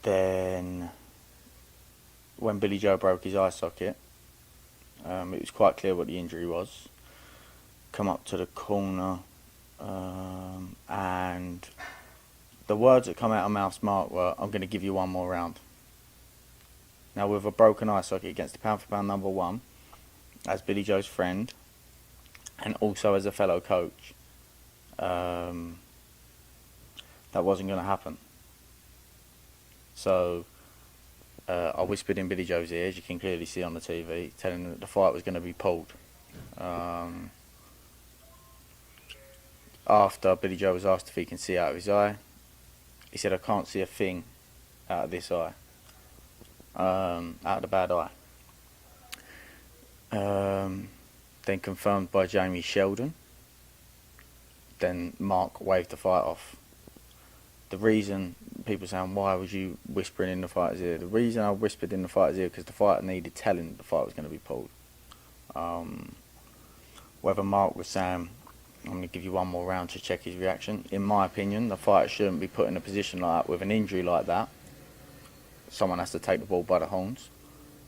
Then when Billy Joe broke his eye socket, it was quite clear what the injury was. Come up to the corner, and the words that come out of mouth's Mark were, "I'm going to give you one more round." Now, with a broken eye socket against the pound-for-pound number one, as Billy Joe's friend, and also as a fellow coach, that wasn't going to happen. So, I whispered in Billy Joe's ear, as you can clearly see on the TV, telling him that the fight was going to be pulled. After Billy Joe was asked if he can see out of his eye, he said, "I can't see a thing out of this eye, out of the bad eye." Then confirmed by Jamie Sheldon. Then Mark waved the fight off. The reason, people saying, why was you whispering in the fighter's ear? The reason I whispered in the fighter's ear, because the fighter needed telling the fight was going to be pulled. Whether Mark was saying, "I'm going to give you one more round to check his reaction," in my opinion, the fighter shouldn't be put in a position like that with an injury like that. Someone has to take the ball by the horns.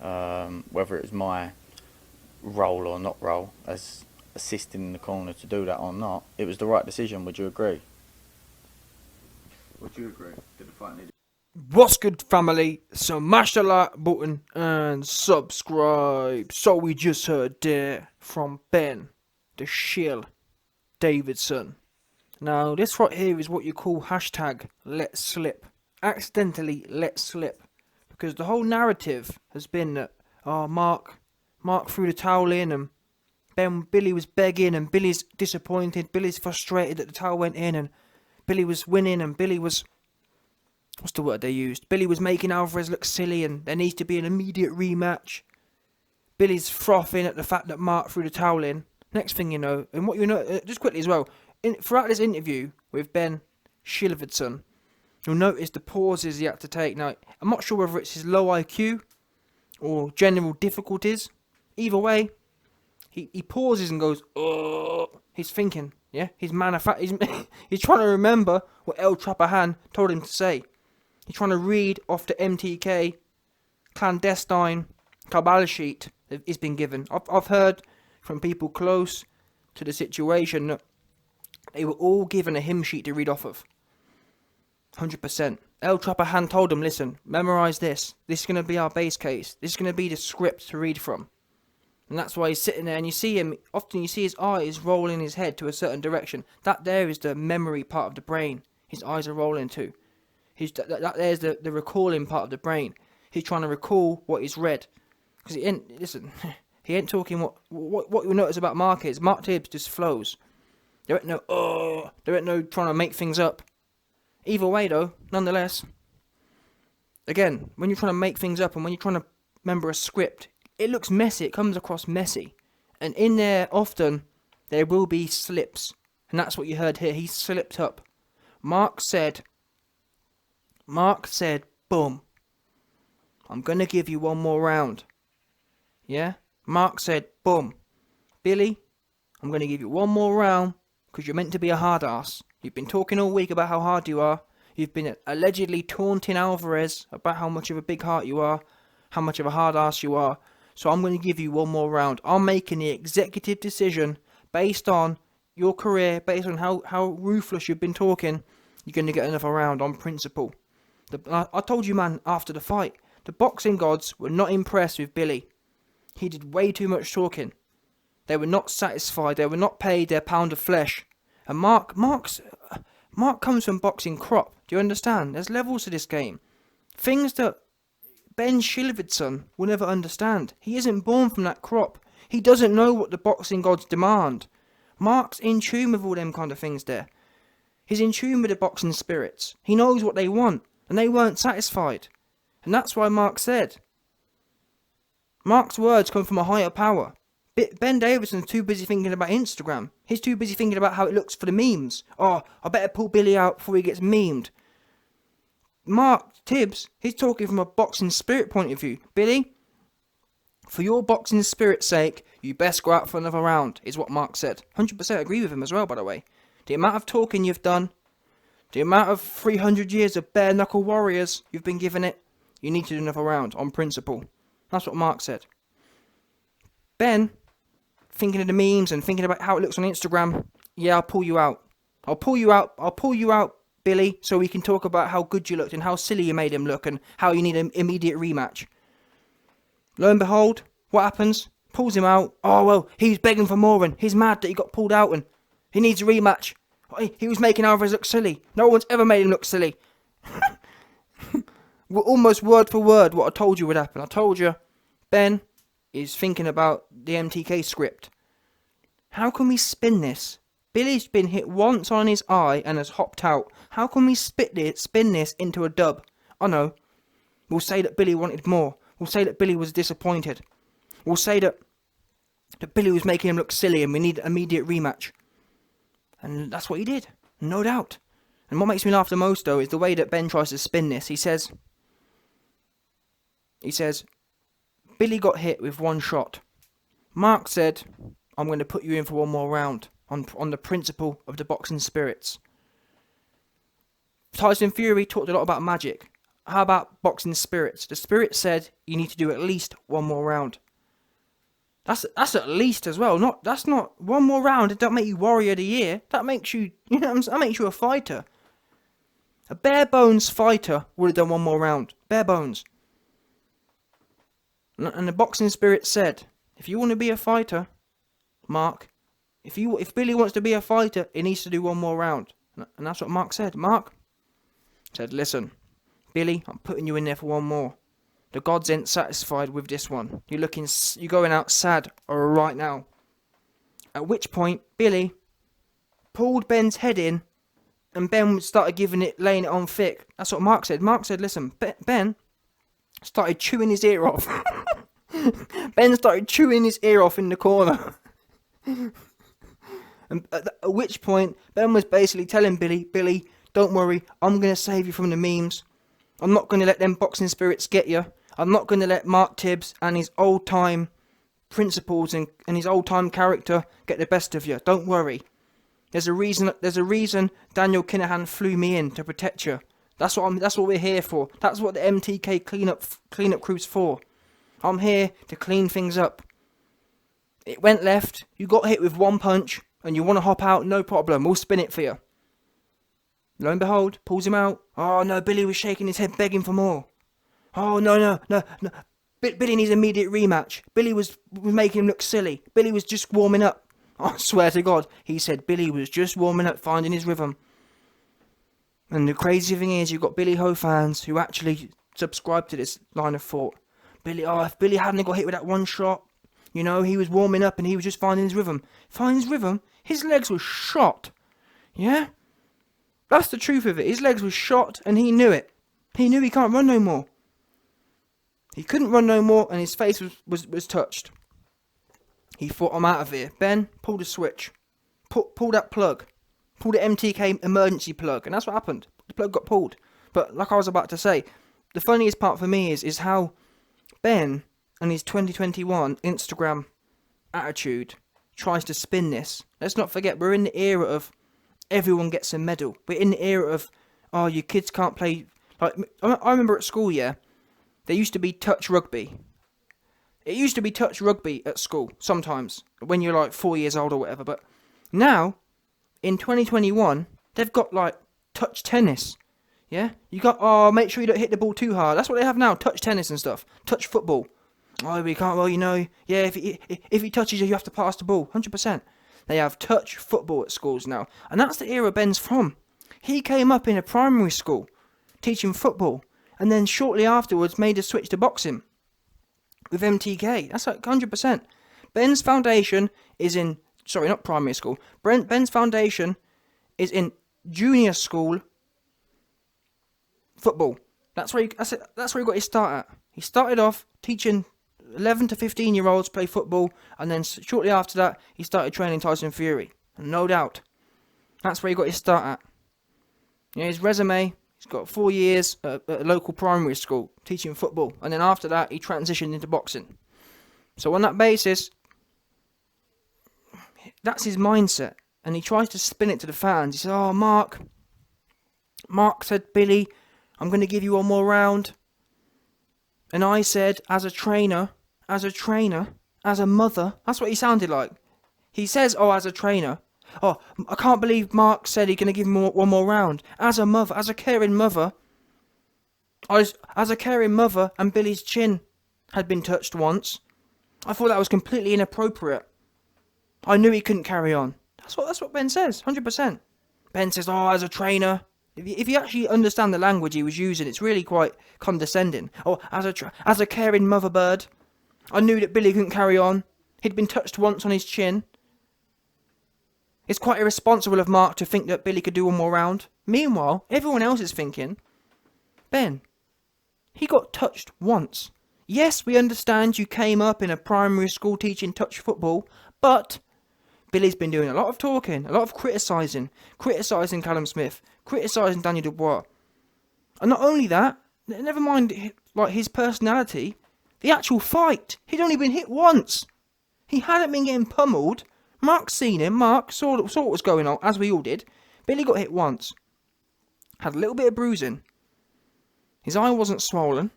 Whether it was my role or not role as assisting in the corner to do that or not, it was the right decision. Would you agree? Would you agree? Did the fight need? What's good, family? So mash the like button and subscribe. So we just heard there from Ben, the shill, Davidson. Now this right here is what you call hashtag let slip. Accidentally let slip. Because the whole narrative has been that, Mark threw the towel in, and Billy was begging, and Billy's disappointed, Billy's frustrated that the towel went in, and Billy was winning, and Billy was, what's the word they used? Billy was making Alvarez look silly, and there needs to be an immediate rematch. Billy's frothing at the fact that Mark threw the towel in. Next thing you know, and what you know, just quickly as well, throughout this interview with Ben Davidson, you'll notice the pauses he had to take. Now, I'm not sure whether it's his low IQ or general difficulties. Either way, he pauses and goes, "Oh." He's thinking, yeah? He's he's trying to remember what El Trapahan told him to say. He's trying to read off the MTK clandestine cabal sheet that he's been given. I've heard from people close to the situation that they were all given a hymn sheet to read off of. 100%. El Trapahan told them, "Listen, memorize this. This is going to be our base case. This is going to be the script to read from." And that's why he's sitting there, and you see him, often you see his eyes rolling his head to a certain direction. That there is the memory part of the brain his eyes are rolling to. That there's the recalling part of the brain. He's trying to recall what he's read. Because he ain't talking what you'll notice about Mark is, Mark Tibbs just flows. There ain't no trying to make things up. Either way though, nonetheless, again, when you're trying to make things up and when you're trying to remember a script, it looks messy, it comes across messy. And in there, often, there will be slips. And that's what you heard here, he slipped up. Mark said, boom, "I'm going to give you one more round." Yeah? Mark said, boom, "Billy, I'm going to give you one more round because you're meant to be a hard ass. You've been talking all week about how hard you are. You've been allegedly taunting Alvarez about how much of a big heart you are, how much of a hard ass you are. So I'm going to give you one more round. I'm making the executive decision based on your career, based on how ruthless you've been talking. You're going to get another round on principle." I told you, man, after the fight, the boxing gods were not impressed with Billy. He did way too much talking. They were not satisfied. They were not paid their pound of flesh. And Mark comes from boxing crop. Do you understand? There's levels to this game. Things that Ben Davidson will never understand. He isn't born from that crop. He doesn't know what the boxing gods demand. Mark's in tune with all them kind of things there. He's in tune with the boxing spirits. He knows what they want, and they weren't satisfied. And that's why Mark said. Mark's words come from a higher power. Ben Davidson's too busy thinking about Instagram. He's too busy thinking about how it looks for the memes. "Oh, I better pull Billy out before he gets memed." Mark Tibbs, he's talking from a boxing spirit point of view. "Billy, for your boxing spirit's sake, you best go out for another round," is what Mark said. 100% agree with him as well, by the way. The amount of talking you've done, The amount of 300 years of bare knuckle warriors you've been given it, you need to do another round on principle. That's what Mark said. Ben, thinking of the memes and thinking about how it looks on Instagram, yeah, I'll pull you out. I'll pull you out, Billy, so we can talk about how good you looked and how silly you made him look and how you need an immediate rematch. Lo and behold, what happens? Pulls him out. Oh, well, he's begging for more and he's mad that he got pulled out and he needs a rematch. He was making others look silly. No one's ever made him look silly. Almost word for word what I told you would happen. I told you, Ben is thinking about the MTK script. How can we spin this? Billy's been hit once on his eye and has hopped out. How can we spin this into a dub? I know. We'll say that Billy wanted more. We'll say that Billy was disappointed. We'll say that Billy was making him look silly and we need an immediate rematch. And that's what he did. No doubt. And what makes me laugh the most, though, is the way that Ben tries to spin this. He says, Billy got hit with one shot. Mark said, I'm going to put you in for one more round on the principle of the boxing spirits. Tyson Fury talked a lot about magic. How about boxing spirits? The spirit said you need to do at least one more round. That's at least as well. That's not one more round. It don't make you warrior of the year. That makes you, that makes you a fighter. A bare bones fighter would have done one more round. Bare bones. And the boxing spirit said, if you want to be a fighter, Mark, if Billy wants to be a fighter, he needs to do one more round. And that's what Mark said. Mark said, listen, Billy, I'm putting you in there for one more. The gods ain't satisfied with this one. You're going out sad right now. At which point, Billy pulled Ben's head in, and Ben started laying it on thick. That's what Mark said. Mark said, listen, Ben started chewing his ear off. Ben started chewing his ear off in the corner. And at which point, Ben was basically telling Billy, don't worry, I'm going to save you from the memes. I'm not going to let them boxing spirits get you. I'm not going to let Mark Tibbs and his old-time principles and his old-time character get the best of you. Don't worry. There's a reason Daniel Kinahan flew me in to protect you. That's what we're here for. That's what the MTK cleanup crew's for. I'm here to clean things up. It went left. You got hit with one punch and you want to hop out, no problem. We'll spin it for you. Lo and behold, pulls him out. Oh no, Billy was shaking his head begging for more. Oh, no. Billy needs an immediate rematch. Billy was making him look silly. Billy was just warming up. I swear to God, he said Billy was just warming up, finding his rhythm. And the crazy thing is, you've got Billy Ho fans who actually subscribe to this line of thought. If Billy hadn't got hit with that one shot, he was warming up and he was just finding his rhythm. Finding his rhythm? His legs were shot. Yeah? That's the truth of it. His legs were shot and he knew it. He knew he can't run no more. He couldn't run no more and his face was touched. He thought, I'm out of here. Ben, pull the switch. Pull that plug. Pull the MTK emergency plug. And that's what happened. The plug got pulled. But like I was about to say, the funniest part for me is how Ben and his 2021 Instagram attitude tries to spin this. Let's not forget, we're in the era of everyone gets a medal. We're in the era of, your kids can't play. Like, I remember at school, there used to be touch rugby. It used to be touch rugby at school, sometimes, when you're like 4 years old or whatever. But now, in 2021, they've got like touch tennis. Yeah? You got, make sure you don't hit the ball too hard. That's what they have now, touch tennis and stuff. Touch football. Oh, we can't, if he touches you, you have to pass the ball. 100%. They have touch football at schools now. And that's the era Ben's from. He came up in a primary school, teaching football. And then shortly afterwards made a switch to boxing. With MTK. That's like 100%. Ben's foundation is in, not primary school. Ben's foundation is in junior school football. That's where he got his start at. He started off teaching 11 to 15-year-olds play football, and then shortly after that, he started training Tyson Fury. And no doubt, that's where he got his start at. His resume, he's got 4 years at a local primary school teaching football, and then after that, he transitioned into boxing. So on that basis, that's his mindset, and he tries to spin it to the fans. He says, "Oh, Mark, Mark said, Billy, I'm going to give you one more round. And I said, as a trainer, as a mother. That's what he sounded like. He says, oh, as a trainer. Oh, I can't believe Mark said he's going to give him one more round. As a mother, as a caring mother. As a caring mother, and Billy's chin had been touched once. I thought that was completely inappropriate. I knew he couldn't carry on. That's what Ben says, 100%. Ben says, oh, as a trainer. If you actually understand the language he was using, it's really quite condescending. Oh, as a caring mother bird. I knew that Billy couldn't carry on. He'd been touched once on his chin. It's quite irresponsible of Mark to think that Billy could do one more round. Meanwhile, everyone else is thinking, Ben, he got touched once. Yes, we understand you came up in a primary school teaching touch football, but Billy's been doing a lot of talking, a lot of criticising Callum Smith, criticising Daniel Dubois. And not only that, never mind like his personality, the actual fight. He'd only been hit once. He hadn't been getting pummeled. Mark's seen him. Mark saw what was going on, as we all did. Billy got hit once. Had a little bit of bruising. His eye wasn't swollen.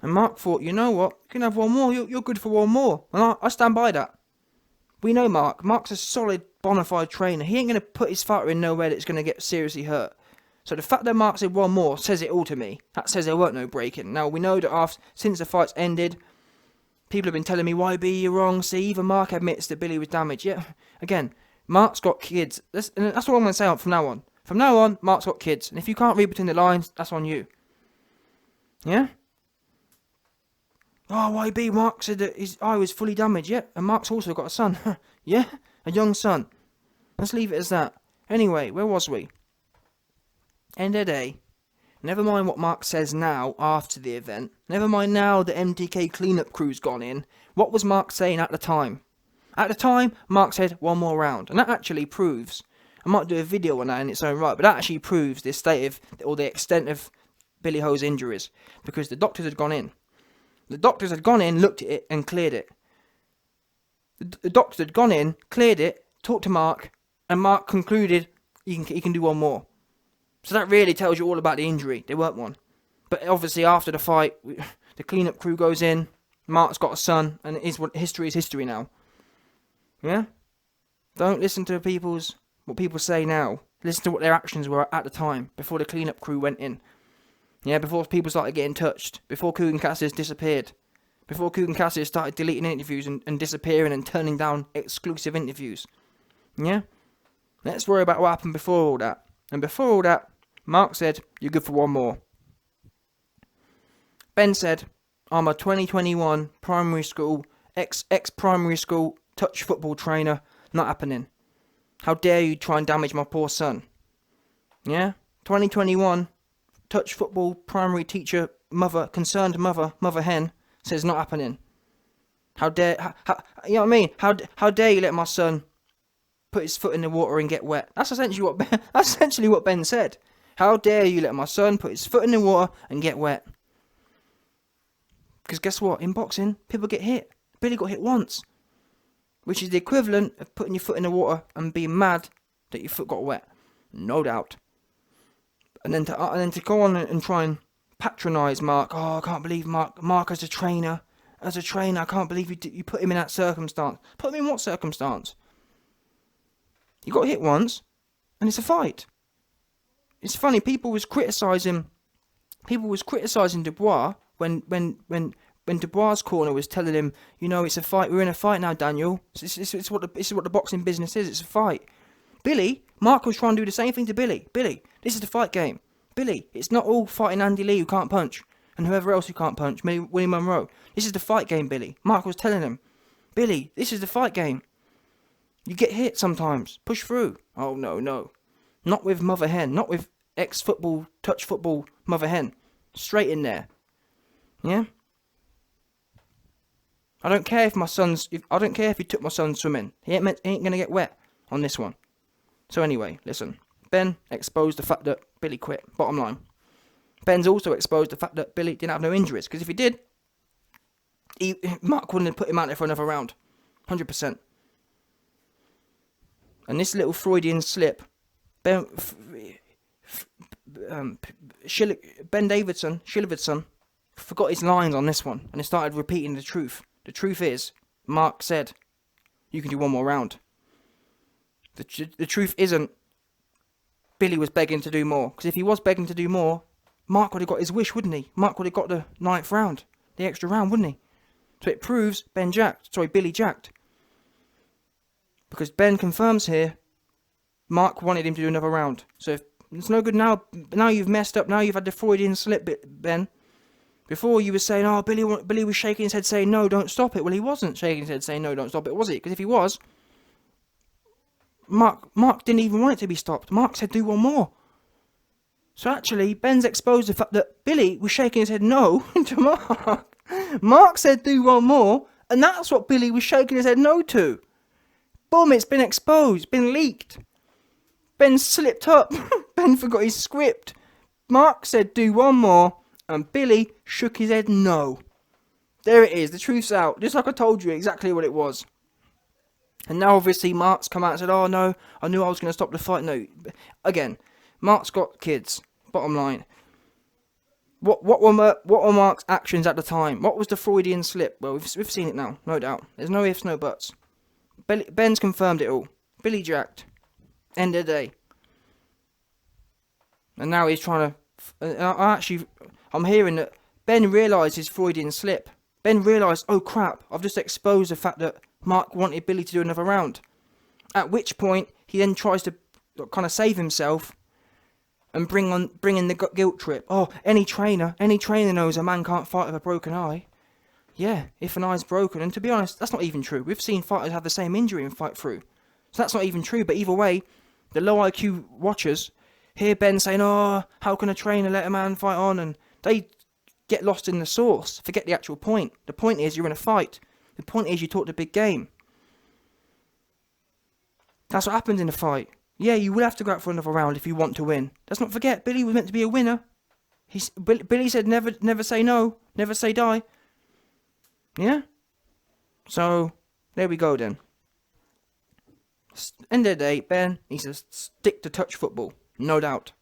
And Mark thought, you know what? You can have one more. You're good for one more. And I stand by that. We know Mark. Mark's a solid, bona fide trainer. He ain't going to put his fighter in nowhere that's going to get seriously hurt. So the fact that Mark said one more says it all to me. That says there weren't no breaking. Now, we know that since the fight's ended, people have been telling me, YB, you're wrong. See, even Mark admits that Billy was damaged. Yeah, again, Mark's got kids. That's all I'm going to say from now on. From now on, Mark's got kids. And if you can't read between the lines, that's on you. Yeah? Oh, YB, Mark said that his eye was fully damaged. Yeah, and Mark's also got a son. Yeah, a young son. Let's leave it as that. Anyway, where was we? End of the day. Never mind what Mark says now after the event. Never mind now the MTK cleanup crew's gone in. What was Mark saying at the time? At the time, Mark said one more round. And that actually proves, I might do a video on that in its own right, but that actually proves the state of, or the extent of Billy Ho's injuries. Because the doctors had gone in. The doctors had gone in, looked at it, and cleared it. The doctors had gone in, cleared it, talked to Mark, and Mark concluded he can do one more. So that really tells you all about the injury. There weren't one. But obviously after the fight, the cleanup crew goes in, Mark's got a son, and history is history now. Yeah? Don't listen to what people say now. Listen to what their actions were at the time, before the cleanup crew went in. Yeah, before people started getting touched. Before Kugan Cassius disappeared. Before Kugan Cassius started deleting interviews and disappearing and turning down exclusive interviews. Yeah? Let's worry about what happened before all that. And before all that, Mark said, you're good for one more. Ben said, I'm a 2021 primary school, ex-primary school touch football trainer. Not happening. How dare you try and damage my poor son? Yeah? 2021 touch football primary teacher, concerned mother hen, says not happening. How dare, you know what I mean? How dare you let my son put his foot in the water and get wet? That's essentially what Ben said. How dare you let my son put his foot in the water and get wet? Because guess what? In boxing, people get hit. Billy got hit once. Which is the equivalent of putting your foot in the water and being mad that your foot got wet. No doubt. And then to go on and try and patronise Mark. Oh, I can't believe Mark as a trainer. As a trainer, I can't believe you put him in that circumstance. Put him in what circumstance? He got hit once, and it's a fight. It's funny, people was criticising Dubois when Dubois' corner was telling him, you know, it's a fight. We're in a fight now, Daniel. This is what the boxing business is. It's a fight. Mark was trying to do the same thing to Billy. Billy, this is the fight game. Billy, it's not all fighting Andy Lee who can't punch and whoever else who can't punch, Willie Monroe. This is the fight game, Billy. Mark was telling him, Billy, this is the fight game. You get hit sometimes. Push through. Oh, no. Not with Mother Hen. Not with ex-football, touch football Mother Hen. Straight in there. Yeah? I don't care if you took my son swimming. He ain't gonna get wet on this one. So anyway, listen. Ben exposed the fact that Billy quit. Bottom line. Ben's also exposed the fact that Billy didn't have no injuries. Because if he did, Mark wouldn't have put him out there for another round. 100%. And this little Freudian slip, Ben, Ben Davidson, forgot his lines on this one and he started repeating the truth. The truth is, Mark said, you can do one more round. The truth isn't Billy was begging to do more. Because if he was begging to do more, Mark would have got his wish, wouldn't he? Mark would have got the 9th round, the extra round, wouldn't he? So it proves Billy jacked. Because Ben confirms here, Mark wanted him to do another round. So if it's no good now you've messed up, now you've had the Freudian slip, Ben. Before you were saying, oh, Billy was shaking his head saying, no, don't stop it. Well, he wasn't shaking his head saying, no, don't stop it, was he? Because if he was, Mark didn't even want it to be stopped. Mark said, do one more. So actually, Ben's exposed the fact that Billy was shaking his head no to Mark. Mark said, do one more, and that's what Billy was shaking his head no to. Boom, it's been exposed, been leaked. Ben slipped up. Ben forgot his script. Mark said, do one more. And Billy shook his head no. There it is, the truth's out. Just like I told you exactly what it was. And now obviously Mark's come out and said, oh no, I knew I was going to stop the fight. No, again, Mark's got kids, bottom line. What were Mark's actions at the time? What was the Freudian slip? Well, we've seen it now, no doubt. There's no ifs, no buts. Ben's confirmed it all. Billy jacked. End of the day. And now he's trying to... I'm hearing that Ben realised his Freudian slip. Ben realised, oh crap, I've just exposed the fact that Mark wanted Billy to do another round. At which point, he then tries to kind of save himself and bring in the guilt trip. Oh, any trainer knows a man can't fight with a broken eye. Yeah, if an eye's broken, and to be honest, that's not even true. We've seen fighters have the same injury and fight through. So that's not even true, but either way, the low IQ watchers hear Ben saying, oh, how can a trainer let a man fight on? And they get lost in the source, forget the actual point. The point is you're in a fight. The point is you talk the big game. That's what happens in a fight. Yeah, you will have to go out for another round if you want to win. Let's not forget, Billy was meant to be a winner. Billy said never say no, never say die. Yeah? So, there we go then. End of the day, Ben needs to stick to touch football. No doubt.